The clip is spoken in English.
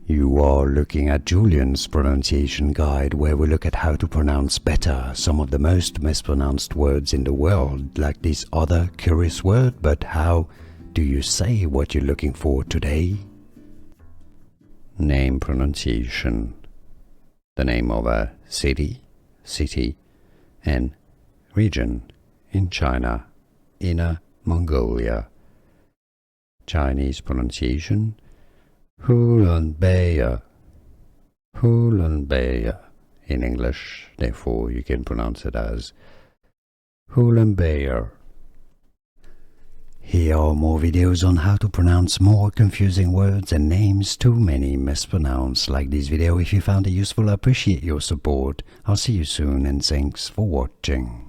You are looking at Julian's pronunciation guide, where we look at how to pronounce better some of the most mispronounced words in the world, like this other curious word. But how do you say what you're looking for today? Name pronunciation. The name of a city, and region in China, Inner Mongolia. Chinese pronunciation: Hulunbuir. Hulunbuir in English, therefore you can pronounce it as Hulunbuir. Here are more videos on how to pronounce more confusing words and names too many mispronounced. Like this video if you found it useful. I appreciate your support. I'll see you soon and thanks for watching.